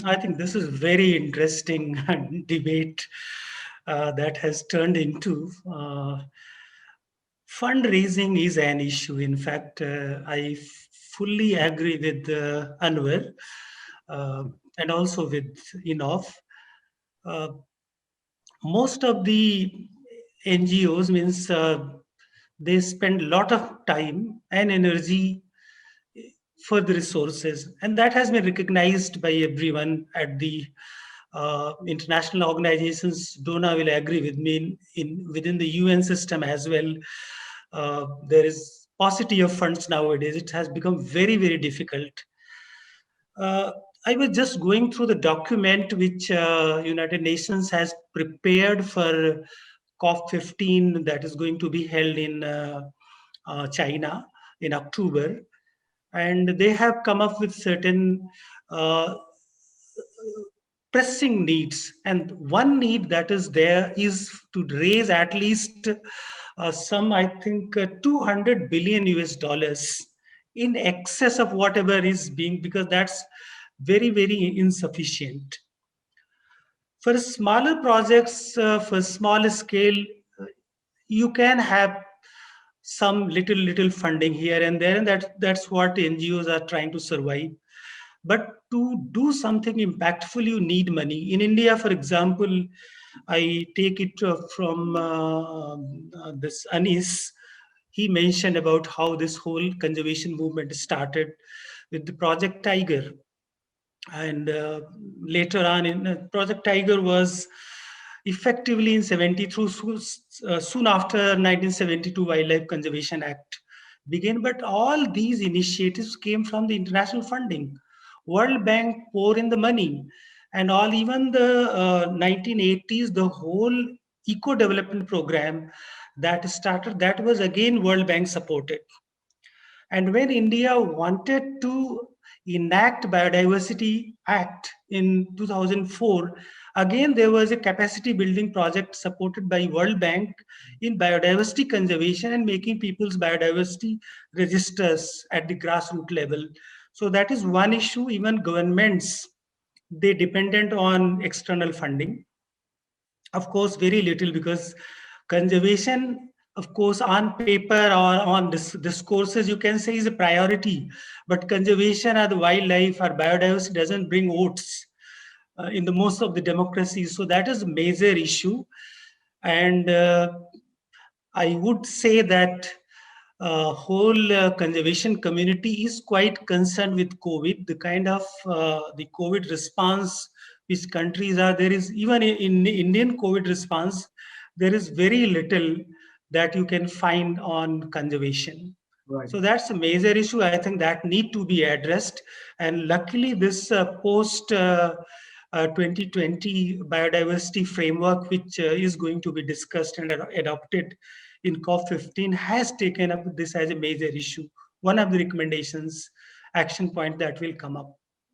I think this is very interesting debate that has turned into fundraising is an issue. In fact, I fully agree with Anwar uh, and also with Enof. Uh, Most of the NGOs means they spend a lot of time and energy for the resources, and that has been recognized by everyone at the international organizations. Donna will agree with me in within the UN system as well. There is paucity of funds nowadays. It has become very, very difficult. Uh, I was just going through the document which United Nations has prepared for COP15 that is going to be held in China in October, and they have come up with certain uh, pressing needs. And one need that is there is to raise at least some, I think, 200 billion US dollars in excess of whatever is being, because that's very, very insufficient. For smaller projects, for smaller scale, uh, you can have some little funding here and there, and that's what NGOs are trying to survive. But to do something impactful, you need money. In India, for example, I take it from this Anis. He mentioned about how this whole conservation movement started with the Project Tiger. And later on, in Project Tiger was effectively in 72, soon after 1972 Wildlife Conservation Act began. But all these initiatives came from the international funding. World Bank pour in the money, and all, even the 1980s, the whole eco development program that started, that was again World Bank supported. And when India wanted to enact Biodiversity Act in 2004, again there was a capacity building project supported by World Bank in biodiversity conservation and making people's biodiversity registers at the grassroots level. So that is one issue. Even governments, they dependent on external funding. Of course, very little, because conservation, of course, on paper or on discourses, you can say is a priority. But conservation of the wildlife or biodiversity doesn't bring votes in the most of the democracies. So that is a major issue. And I would say that whole conservation community is quite concerned with COVID, the kind of the COVID response which countries are. There is, even in the Indian COVID response, there is very little that you can find on conservation. Right. So that's a major issue. I think that need to be addressed. And luckily, this post 2020 biodiversity framework, which is going to be discussed and adopted in COP15, has taken up this as a major issue. One of the recommendations, action point that will come up.